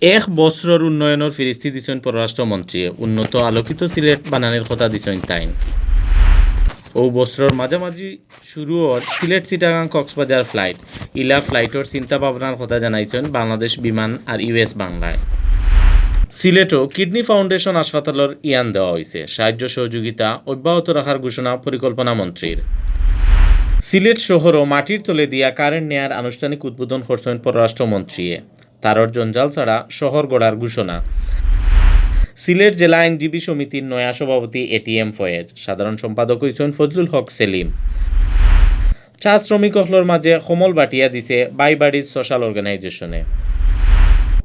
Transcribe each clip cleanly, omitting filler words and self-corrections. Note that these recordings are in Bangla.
এক বছরের উন্নয়নের ফিরিস্তি দিছেন পররাষ্ট্রমন্ত্রী। উন্নত আলোকিত সিলেট বানানোর কথা দিছেন তাইন। ও বছরের মাঝামাঝি শুরু হওয়ার সিলেট চিটাগাং কক্সবাজার ফ্লাইট ইলা ফ্লাইটর চিন্তা ভাবনার কথা জানাইছেন বাংলাদেশ বিমান আর ইউএস বাংলায়। সিলেটও কিডনি ফাউন্ডেশন হাসপাতালের ইয়ান দেওয়া হয়েছে। সাহায্য সহযোগিতা অব্যাহত রাখার ঘোষণা পরিকল্পনা মন্ত্রীর। সিলেট শহরও মাটির তলে দিয়া কারেন্ট নেয়ার আনুষ্ঠানিক উদ্বোধন করছেন পররাষ্ট্রমন্ত্রী। তারর জঞ্জাল ছাড়া শহর গড়ার ঘোষণা। সিলেট জেলা আইনজীবী সমিতির নয়া সভাপতি এটিএম ফয়েজ, সাধারণ সম্পাদক হইছেন ফজলুল হক সেলিম। চা শ্রমিক হলর মাঝে সমল বাটিয়া দিছে বাইবাড়ির সোশ্যাল অর্গানাইজেশনে।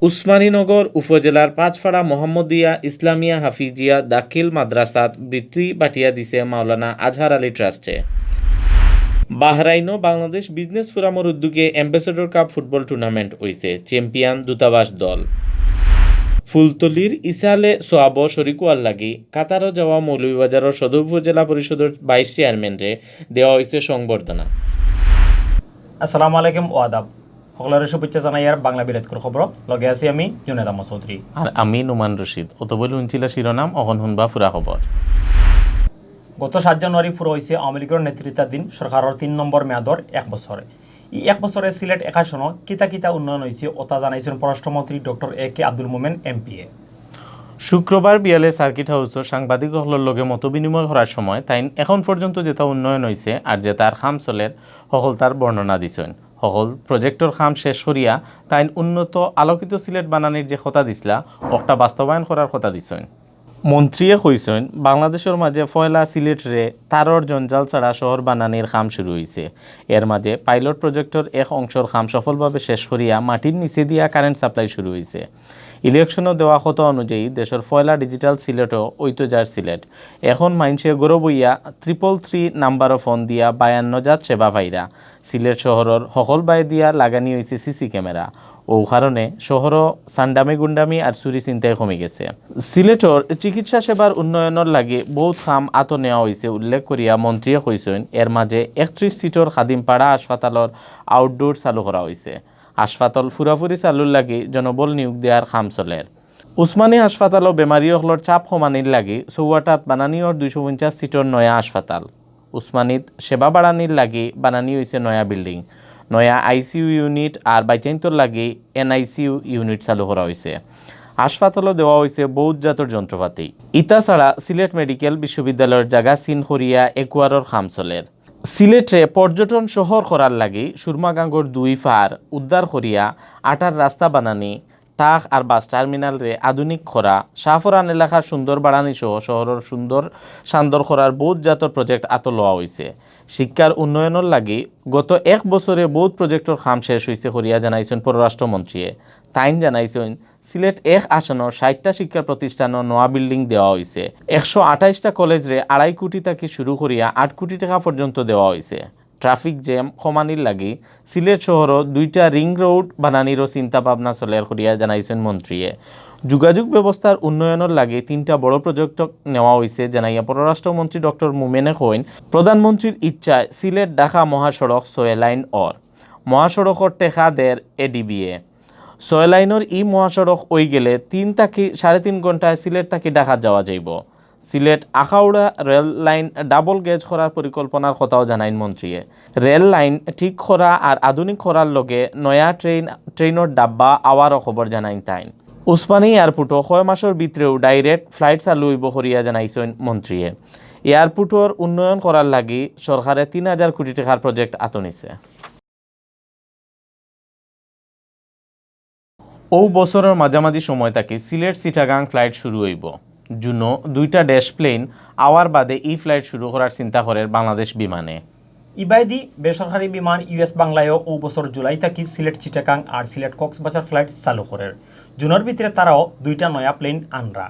উসমানীনগর উপজেলার পাঁচফাড়া মোহাম্মদিয়া ইসলামিয়া হাফিজিয়া দাখিল মাদ্রাসাত বৃত্তি বাটিয়া দিছে মাওলানা আজহার আলী ট্রাস্টে। বাহরাইনও বাংলাদেশ বিজনেস ফোরামের উদ্যোগে অ্যাম্বাসেডর কাপ ফুটবল টুর্নামেন্ট হয়েছে। চ্যাম্পিয়ন দূতাবাস দল। ফুলতলির ইসালে সোয়াব শরিকুয়ার লাগি কাতারও যাওয়া মৌলভীবাজারের সদর উপজেলা পরিষদের 22 চেয়ারম্যানরে দেওয়া হয়েছে সংবর্ধনা। আসসালামু আলাইকুম ও আদাব। সকলের শুভেচ্ছা জানাই আর বাংলা বিরাটকর খবর লগে আছি আমি জুনেদ আহমদ চৌধুরী আর আমি নুমান রশিদ। অত বলে উনছিলা শিরোনাম অহন হুনবা ফুরা খবর। গত 7 জানুয়ারি পুরো হয়েছে আওয়ামী লীগের নেতৃত্বাধীন সরকারের 3 নম্বর মেয়াদর 1 বছরে। এই 1 বছরে সিলেট একাশন কিতা কিতা উন্নয়ন হয়েছে ওটা জানাইছেন পররাষ্ট্রমন্ত্রী doctor AK Abdul Momen MPA. শুক্রবার বিয়ালে সার্কিট হাউসের সাংবাদিক হলের লগে মত বিনিময় করার সময় তাই এখন পর্যন্ত যেটা উন্নয়ন হয়েছে আর যে তার খাম চলের সকল তার বর্ণনা দিছেন। সকল প্রজেক্টর খাম শেষ করিয়া তাই উন্নত আলোকিত সিলেট বানানির যে কথা দিছিলা ওটা বাস্তবায়ন করার কথা দিছেন। মন্ত্রীয়ে কইছেন বাংলাদেশের মাঝে ফয়লা সিলেটরে তারর জঞ্জাল ছাড়া শহর বানানির খাম শুরু হয়েছে। এর মাঝে পাইলট প্রজেক্টর এক অংশর খাম সফলভাবে শেষ করিয়া মাটির নিচে দিয়া কারেন্ট সাপ্লাই শুরু হয়েছে। ইলেকশনও দেওয়া কথা অনুযায়ী দেশের ফয়লা ডিজিটাল সিলেটও ঐতিহ্যের সিলেট। এখন মাইনসে গৌরব হইয়া 333 নাম্বারও ফোন দিয়া 52 সেবা পাইরা। সিলেট শহরের সকল বাই দিয়া লাগানি হয়েছে সিসি ক্যামেরা। ও কারণে শহরও সান্ডামি গুন্ডামি আর চুরি চিন্তায় কমে গেছে। সিলেটর চিকিৎসা সেবার উন্নয়নের লাগে বহুত কাম আত নেওয়া হয়েছে উল্লেখ করিয়া মন্ত্রীয়ে কইছেন। এর মাঝে 31 সিটর খাদিমপাড়া হাসপাতালের আউটডোর চালু করা হয়েছে। হাসপাতাল ফুরাফুরি চালুর লাগে জনবল নিয়োগ দেওয়ার কাম চলের। উসমানী হাসপাতালও বেমারীসকলের চাপ সমানির লাগে চৌয়াটাত বানানিওর 250 সিটর নয়া হাসপাতাল। উসমানীত সেবা বাড়ানির লাগে বানানি হয়েছে নয়া বিল্ডিং। নয়া আইসিইউ ইউনিট আর বাইচাইন্তর লাগে NICU ইউনিট চালু করা হয়েছে। হাসপাতালও দেওয়া হয়েছে বহুত জাতর যন্ত্রপাতি। ইতা ছাড়া সিলেট মেডিকেল বিশ্ববিদ্যালয়ের জায়গা সিন করিয়া একুয়ারর খাম চলের। সিলেটে পর্যটন শহর করার লাগে সুরমাগাঙ্গর 2 ফার উদ্ধার করিয়া 8 রাস্তা বানানি, টাক আর বাস টার্মিনাল রে আধুনিক করা, শাহফরান এলাকার সুন্দর বাড়ানি সহ শহরের সুন্দর সান্দর করার বহুত জাতর প্রজেক্ট আত লওয়া হয়েছে। শিক্ষার উন্নয়নের লাগে গত 1 বছরে বহুত প্রজেক্টর কাম শেষ হয়েছে করিয়া জানাইছেন পররাষ্ট্রমন্ত্রী। তাইন জানাইছেন সিলেট 1 আসনের 60টা শিক্ষা প্রতিষ্ঠানের নয়া বিল্ডিং দেওয়া হয়েছে। 128টা কলেজরে 2.5 কোটি থেকে শুরু করিয়া 8 কোটি টাকা পর্যন্ত দেওয়া হয়েছে। ট্রাফিক জ্যাম কমানির লাগি সিলেট শহরও 2টা রিং রোড বানানিরও চিন্তা ভাবনা চলের করিয়া জানাইছেন মন্ত্রীয়ে। যোগাযোগ ব্যবস্থার উন্নয়নের লাগে 3টা বড় প্রজেক্ট নেওয়া হয়েছে জানাইয়া পররাষ্ট্রমন্ত্রী ডক্টর মোমেনে কইন প্রধানমন্ত্রীর ইচ্ছায় সিলেট ঢাকা মহাসড়ক 6 লাইন মহাসড়কর টেকা দের ADBA 6 লাইনের ই মহাসড়ক ওই গেলে 3 থেকে 3.5 ঘন্টায় সিলেট থেকে ঢাকা যাওয়া যাইব। Sylhet Akhaura rail line double gauge করার পরিকল্পনার কথাও জানাইন মন্ত্রীয়ে। রেল লাইন ঠিক করা আর আধুনিক করার লগে নয়া ট্রেনের ডাব্বা আওয়ারও খবর জানাইন তাইন। উসমানী এয়ারপোর্টও 6 মাসের ভিতরেও ডাইরেক্ট ফ্লাইট চালু হইব করিয়া জানাইছেন মন্ত্রীয়ে। এয়ারপোর্টর উন্নয়ন করার লাগি সরকারে 3000 কোটি টাকার প্রজেক্ট আত নিছে। ও বছরের মাঝামাঝি সময় থেকে সিলেট চিটাগাং ফ্লাইট শুরু হইব। জুনো 2টা ড্যাশ প্লেন আওয়ার বাদে ই ফ্লাইট শুরু করার চিন্তা করে বাংলাদেশ বিমানে। ইবাইদি বেসরকারি বিমান US বাংলায়ও ও বছর জুলাই থেকে সিলেট চিটাগাং আর সিলেট কক্সবাজার ফ্লাইট চালু করে। জুনের ভিতরে তারাও 2টা নয়া প্লেন আনরা।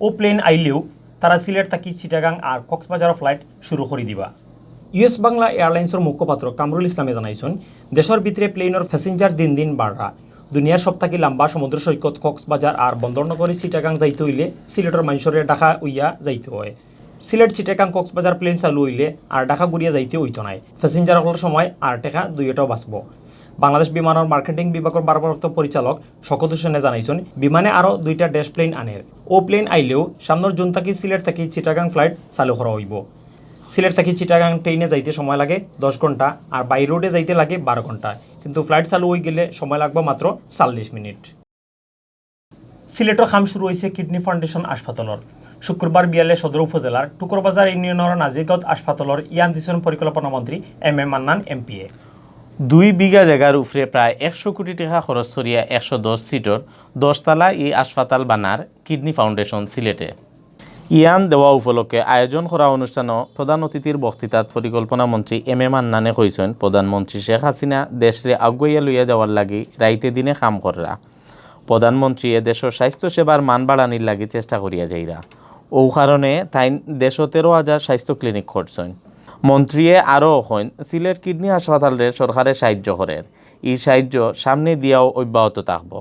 ও প্লেন আইলেও তারা সিলেট থেকে চিটাগাং আর কক্সবাজার ফ্লাইট শুরু করে দিবা। US বাংলা এয়ারলাইন্সের মুখপাত্র কামরুল ইসলামে জানাইছেন দেশের ভিতরে প্লেনের প্যাসেঞ্জার দিন দিন বাড়া। দুনিয়ার সবথেকে লম্বা সমুদ্র সৈকত কক্সবাজার আর বন্দরনগরী চিটাগাং যাইতে হইলে সিলেটের মানুষের ঢাকা উইয়া যাইতে হয়। সিলেট চিটাগাং কক্সবাজার প্লেন চালু হইলে আর ঢাকা গুড়িয়া যাইতে হইতো নাই। প্যাসেঞ্জার হওয়ার সময় আর টাকা 2টাও বাঁচব। বাংলাদেশ বিমানের মার্কেটিং বিভাগের ভারপ্রাপ্ত পরিচালক শকত হোসেনে জানাইছেন বিমানে আরও 2টা ড্যাশ প্লেন আনের ও প্লেন আইলেও সামনের জুন থাকি সিলেট থাকি চিটাগাং ফ্লাইট চালু করা হইব। সিলেট থাকি চিটাগাং ট্রেনে যাইতে সময় লাগে 10 ঘন্টা আর বাই রোডে যাইতে লাগে 12 ঘন্টা, কিন্তু ফ্লাইট চালু হয়ে গেলে সময় লাগবে মাত্র 40 মিনিট। সিলেটের কাম শুরু হয়েছে কিডনি ফাউন্ডেশন হাসপাতালের। শুক্রবার বিয়ালে সদর উপজেলার টুকরবাজার ইউনিয়নের নাজিরগঞ্জ হাসপাতালের ইয়ান দিছেন পরিকল্পনা মন্ত্রী এম এ মান্নান এমপিএ। 2 বিঘা জায়গার উপরে প্রায় 100 কোটি টাকা খরচ করিয়া 110 সিটর 10 তলা এই হাসপাতাল বানার কিডনি ফাউন্ডেশন সিলেটে। ইয়ান দেওয়া উপলক্ষে আয়োজন করা অনুষ্ঠানে প্রধান অতিথির বক্তৃতাত পরিকল্পনা মন্ত্রী এম এ মান্নানে কইছেন প্রধানমন্ত্রী শেখ হাসিনা দেশরে আগুয়াইয়া লইয়া যাওয়ার লাগি রাইতে দিনে কাম কররা। প্রধানমন্ত্রী দেশের স্বাস্থ্য সেবার মান বাড়ানির লাগি চেষ্টা করিয়া যাইরা। ও কারণে তাই 13,000 স্বাস্থ্য ক্লিনিক করছেন। মন্ত্রীয়ে আরও কইন সিলেট কিডনি হাসপাতালের সরকারে সাহায্য করেন, এই সাহায্য সামনে দিয়াও অব্যাহত থাকব।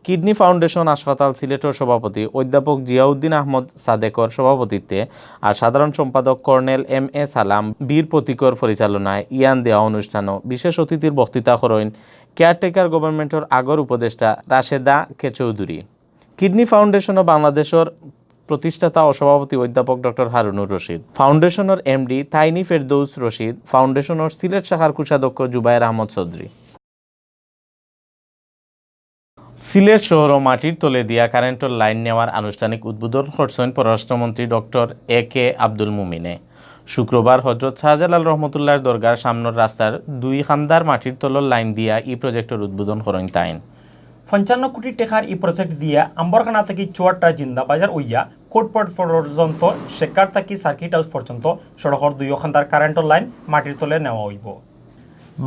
কিডনি ফাউন্ডেশন হাসপাতাল সিলেটের সভাপতি অধ্যাপক জিয়াউদ্দিন আহমদ সাদেকর সভাপতিত্বে আর সাধারণ সম্পাদক কর্নেল এম এ সালাম বীর প্রতীকর পরিচালনায় ইয়ান দেওয়া অনুষ্ঠানও বিশেষ অতিথির বক্তৃতা করেন কেয়ারটেকার গভর্নমেন্টের আগর উপদেষ্টা রাশেদা কে চৌধুরী। কিডনি ফাউন্ডেশন ও বাংলাদেশের প্রতিষ্ঠাতা ও সভাপতি অধ্যাপক ডক্টর হারুনুর রশিদ, ফাউন্ডেশনের এমডি তাইনি ফেরদৌস রশিদ, ফাউন্ডেশনের সিলেট শাখার কোষাধ্যক্ষ জুবায়ের আহমদ চৌধুরী। সিলেট শহর ও মাটির তলে দিয়া কারেন্টের লাইন নেওয়ার আনুষ্ঠানিক উদ্বোধন করছেন পররাষ্ট্রমন্ত্রী ডক্টর এ কে আব্দুল মুমিনে। শুক্রবার হজরত শাহজালাল রহমতুল্লাহর দরগার সামনের রাস্তার 2 খান্দার মাটির তলর লাইন দিয়া এই প্রজেক্টের উদ্বোধন করেন তাইন। 55 কোটি টাকার এই প্রজেক্ট দিয়া আম্বরখানা থেকে চুয়াট্টা জিন্দা বাজার ওইয়া কোটপট পর্যন্ত শেখার থেকে সার্কিট হাউস পর্যন্ত সড়কের 2 খান্দার কারেন্টের লাইন মাটির তলে নেওয়া হইব।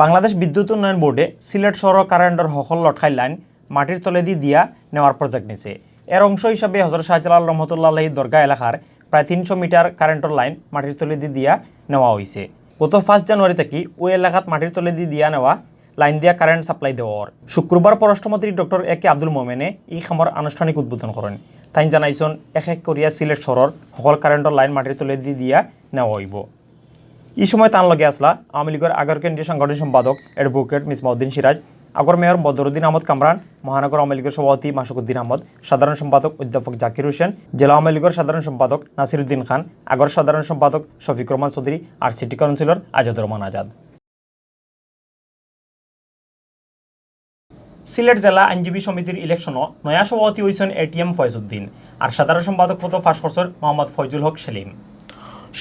বাংলাদেশ বিদ্যুৎ উন্নয়ন বোর্ডে সিলেট শহর কারেন্টের সকল লটকাই লাইন মাটির তলে দিয়া নেওয়ার প্রজেক্ট নিছে। এর অংশ হিসাবে হজরত শাহজালাল রহমতুল্লাহ দরগা এলাকার প্রায় 300 মিটার কারেন্টের লাইন মাটির তলে দিয়া নেওয়া হয়েছে। গত 5 জানুয়ারি থেকে ওই এলাকাত মাটির তলে দিয়া নেওয়া লাইন দিয়া কারেন্ট সাপ্লাই দেওয়ার। শুক্রবার পররাষ্ট্রমন্ত্রী ডক্টর এ কে আব্দুল মোমেনে এই খামর আনুষ্ঠানিক উদ্বোধন করেন। তাই জানাইছেন এক এক করিয়া সিলেট শহরের সকল কারেন্টের লাইন মাটির তলে দিয়া নেওয়া হইব। এই সময় তার লগে আসলা আওয়ামী লীগের আগর কেন্দ্রীয় সাংগঠনিক সম্পাদক অ্যাডভোকেট মিসবাউদ্দিন সিরাজ, আগর মেয়র বদরুদ্দিন আহমদ কামরান, মহানগর আওয়ামী লীগের সভাপতি মাসুকুদ্দিন আহমদ, সাধারণ সম্পাদক অধ্যাপক জাকির হোসেন, জেলা আওয়ামী লীগের সাধারণ সম্পাদক নাসিরুদ্দিন খান, আগর সাধারণ সম্পাদক শফিক রহমান চৌধুরী আর সিটি কাউন্সিলর আজাদুর রহমান আজাদ। সিলেট জেলা আইনজীবী সমিতির ইলেকশনও নয়া সভাপতি হয়েছেন এটিএম ফয়জুদ্দিন আর সাধারণ সম্পাদক পদ ফাঁস করছেন মোহাম্মদ ফয়জুল হক সেলিম।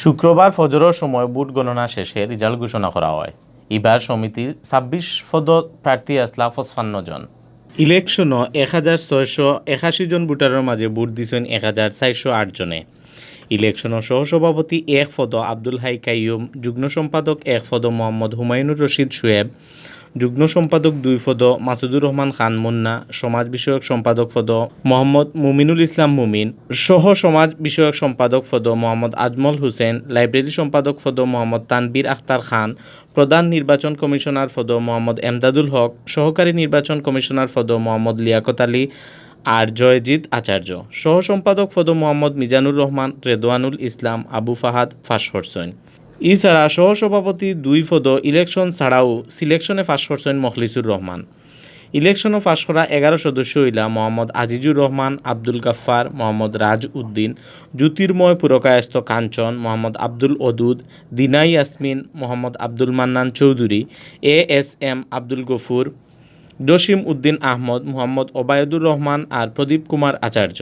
শুক্রবার ফজরের সময় ভোট গণনা শেষে রেজাল্ট ঘোষণা করা হয়। এবার সমিতির 26 পদ প্রার্থী আসলা 55 জন। ইলেকশনও 1681 জন ভোটারের মাঝে ভোট দিয়েছেন 1408 জনে। ইলেকশনের সহসভাপতি 1 পদ আব্দুল হাই কাইয়ুম, যুগ্ম সম্পাদক 1 পদ মোহাম্মদ হুমায়ুনুর রশিদ শোয়েব, যুগ্ম সম্পাদক 2 পদ মাসুদুর রহমান খান মুন্না, সমাজ বিষয়ক সম্পাদক পদ মোহাম্মদ মুমিনুল ইসলাম মুমিন, সহ সমাজ বিষয়ক সম্পাদক পদ মোহাম্মদ আজমল হোসেন, লাইব্রেরি সম্পাদক পদ মোহাম্মদ তানবীর আখতার খান, প্রধান নির্বাচন কমিশনার পদ মোহাম্মদ এমদাদুল হক, সহকারী নির্বাচন কমিশনার পদ মোহাম্মদ লিয়াকত আলী আর জয়জিৎ আচার্য, সহ সম্পাদক পদ মোহাম্মদ মিজানুর রহমান, রেদওয়ানুল ইসলাম, আবু ফাহাদ ফাঁস করছেন। এছাড়া সহসভাপতি 2 পদ ইলেকশন ছাড়াও সিলেকশনে ফাঁস করছেন মখলিসুর রহমান। ইলেকশনও ফাঁস করা 11 সদস্য হইলা মোহাম্মদ আজিজুর রহমান, আব্দুল গাফফার, মোহাম্মদ রাজ উদ্দিন, জ্যোতির্ময় পুরকায়স্থ কাঞ্চন, মোহাম্মদ আব্দুল ওদুদ, দিনাই ইয়াসমিন, মোহাম্মদ আব্দুল মান্নান চৌধুরী, এএসএম আব্দুল গফুর, জসিম উদ্দিন আহমদ, মোহাম্মদ ওবায়দুর রহমান আর প্রদীপ কুমার আচার্য।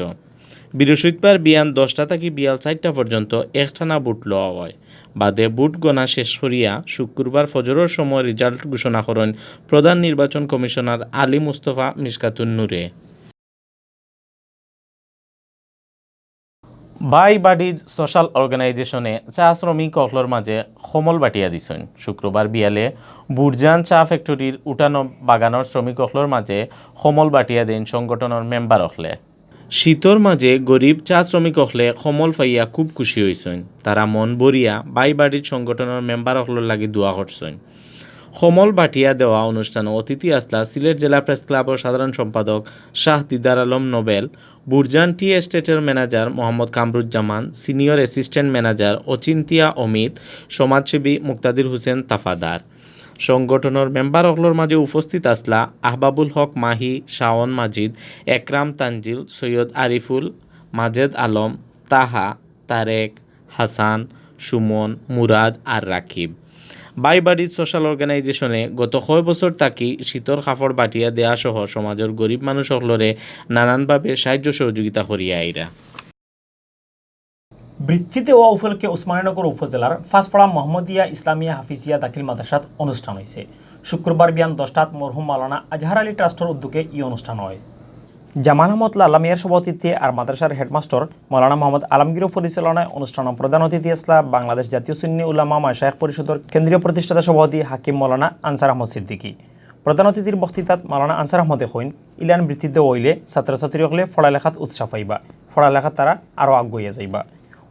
বৃহস্পতিবার বিয়ান 10টা থেকে বিয়াল 4টা পর্যন্ত একটানা ভোট লওয়া হয়। বাদে ভোট গণনা শেষ করিয়া শুক্রবার ফজরের সময় রেজাল্ট ঘোষণা করেন প্রধান নির্বাচন commissioner Ali Mustafa Mishkatun Nure. By buddy social অর্গানাইজেশনে চা শ্রমিক অকলর মাঝে সমল বাটিয়া দিছেন। শুক্রবার বিয়ালে বুরজান চা ফ্যাক্টরির উঠানো বাগানের শ্রমিক অকলর মাঝে সমল বাটিয়া দেন সংগঠনের মেম্বার অকলে। শীতর মাঝে গরিব চা শ্রমিক অকলে সমল পাইয়া খুব খুশি হয়েছেন। তারা মন ভরিয়া বাই বাড়ির সংগঠনের মেম্বার অকলর লাগি দোয়া করছেন। সমল বাটিয়া দেওয়া অনুষ্ঠানে অতিথি আসলা সিলেট জেলা প্রেস ক্লাবের সাধারণ সম্পাদক শাহ দিদার আলম নোবেল, বুরজান টি এস্টেটের manager Mohammad Kamruzzaman, senior assistant manager Achintya Amit, সমাজসেবী মুক্তাদির হোসেন তাফাদার। সংগঠনের মেম্বার হকলর মাঝে উপস্থিত আসলা আহবাবুল হক মাহি, শাওন মাজিদ, একরাম তানজিল, সৈয়দ আরিফুল, মাজেদ আলম, তাহা, তারেক, হাসান, সুমন, মুরাদ আর রাকিব। বাইবাড়ি সোশ্যাল অর্গানাইজেশনে গত কয় বছর তাকি শীতর কাপড় বাটিয়া দেয়া সহ সমাজের গরিব মানুষ সকলরে নানানভাবে সাহায্য সহযোগিতা করিয়া আইরা। বৃত্তি দেওয়া উপলক্ষে উসমানীনগর উপজেলার ফাঁসপাড়া মোহাম্মদিয়া ইসলামিয়া হাফিজিয়া দাখিল মাদ্রাসাত অনুষ্ঠান হয়েছে। শুক্রবার বিয়ান 10টাত মরহুম মাওলানা আজহার আলী ট্রাস্টের উদ্যোগে এই অনুষ্ঠান হয়। জামাল আহমদ লাল্লা মিয়ার সভাপতিত্বে আর মাদ্রাসার হেডমাস্টার মৌলানা মোহাম্মদ আলমগীর পরিচালনায় অনুষ্ঠান প্রধান অতিথি আসলা বাংলাদেশ জাতীয় সুন্নি উলামা মাশায়েখ পরিষদের কেন্দ্রীয় প্রতিষ্ঠাতা সভাপতি হাকিম মৌলানা আনসার আহমদ সিদ্দিকী। প্রধান অতিথির বক্তৃতাত মৌলানা আনসার আহমদে কইন ইলান বৃত্তিতে হইলে ছাত্রছাত্রীসকলে পড়ালেখাত উৎসাহ পাইবা, পড়ালেখাত তারা আরও আগুইয়া যাইবা।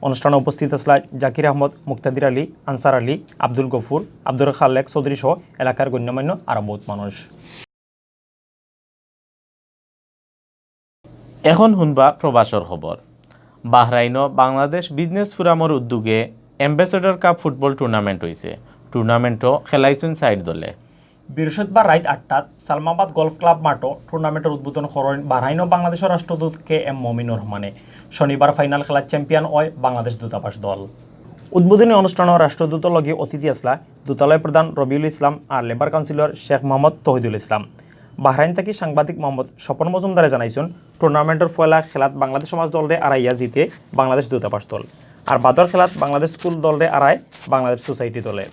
অনুষ্ঠানে উপস্থিত আসলা জাকির আহমদ, মুক্তাদির আলী, আনসার আলী, আব্দুল গফুর, আব্দুর খালেক চৌধুরী সহ এলাকার গণ্যমান্য আরও বহুত মানুষ। এখন শুনবা প্রবাসর খবর। বাহরাইনও বাংলাদেশ বিজনেস ফোরামের উদ্যোগে অ্যাম্বাসেডর কাপ ফুটবল টুর্নামেন্ট হয়েছে। টুর্নামেন্টও খেলাইছেন 6 দলে। বৃহস্পতিবার রাত 8টাত সালমাবাদ গলফ ক্লাব মাঠও টুর্নামেন্টের উদ্বোধন করেন বাহরাইন বাংলাদেশের রাষ্ট্রদূত KM মমিনুর রহমানে। শনিবার ফাইনাল খেলার চ্যাম্পিয়ন হয় বাংলাদেশ দূতাবাস দল। উদ্বোধনী অনুষ্ঠানে রাষ্ট্রদূতের লগে অতিথি আসলা দূতালয় প্রধান রবিউল ইসলাম আর লেবার কাউন্সিলর শেখ মোহাম্মদ তহিদুল ইসলাম। বাহরাইন থেকে সাংবাদিক মোহাম্মদ স্বপন মজুমদারে জানাইছেন টুর্নামেন্টের ফয়লা খেলাত বাংলাদেশ সমাজ দলরে আড়াইয়া জিতে বাংলাদেশ দূতাবাস দল, আর বাদর খেলাত বাংলাদেশ স্কুল দলরে আড়াই বাংলাদেশ সোসাইটি দলে।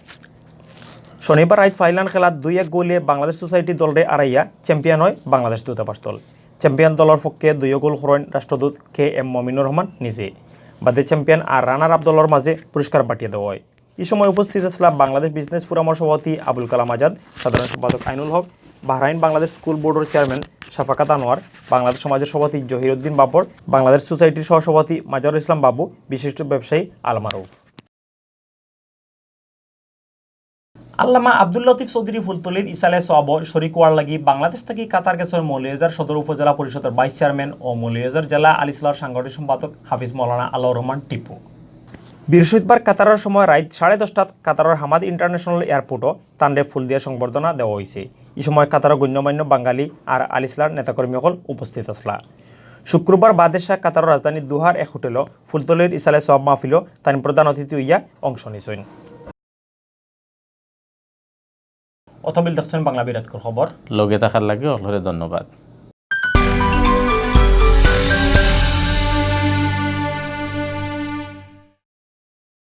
শনিবার রাত ফাইনাল খেলাত 2-1 গোলে বাংলাদেশ সোসাইটি দলরে আড়াইয়া চ্যাম্পিয়ন হয় বাংলাদেশ দূতাবাস দল। চ্যাম্পিয়ন দলের পক্ষে 2 গোল করেন রাষ্ট্রদূত KM মমিনুর রহমান নিজে। বাদে চ্যাম্পিয়ন আর রানার আপ দলের মাঝে পুরস্কার পাঠিয়ে দেওয়া হয়। এই সময় উপস্থিত আসলাম বাংলাদেশ বিজনেস ফোরামের সভাপতি আবুল কালাম আজাদ, সাধারণ সম্পাদক আইনুল হক, বাহরাইন বাংলাদেশ স্কুল বোর্ডের চেয়ারম্যান শাফাকাত আনোয়ার, বাংলাদেশ সমাজের সভাপতি জহিরুদ্দিন বাবর, বাংলাদেশ সোসাইটির সহসভাপতি মাজারুল ইসলাম বাবু, বিশিষ্ট ব্যবসায়ী আল মারুফ। আল্লামা আব্দুল লতিফ চৌধুরী ফুলতলির ইসালে সওয়াব শরীক হওয়ার লাগি বাংলাদেশ থেকে কাতার গেছেন মৌলভীবাজার সদর উপজেলা পরিষদের ভাইস চেয়ারম্যান ও মৌলভীবাজার জেলা আলিসলার সাংগঠনিক সম্পাদক হাফিজ মৌলানা আল্লাহ রহমান টিপু। বৃহস্পতিবার কাতারের সময় রাত 10:30টাত কাতারের হামাদ ইন্টারন্যাশনাল এয়ারপোর্টও তান্ডে ফুল দিয়ে সংবর্ধনা দেওয়া হয়েছে। এই সময় কাতারের গণ্যমান্য বাঙালি আর আলিসলার নেতাকর্মীসকল উপস্থিত আসলা। শুক্রবার বাদেশা কাতারের রাজধানী দুহার এক হোটেলও ফুলতলির ইসালে সওয়াব মাহফিলও তার প্রধান অতিথি হইয়া অংশ নিছেন। অথবিল দেখছেন বাংলা বিরাটকর খবর। লগে থাকার লাগে অলরে ধন্যবাদ।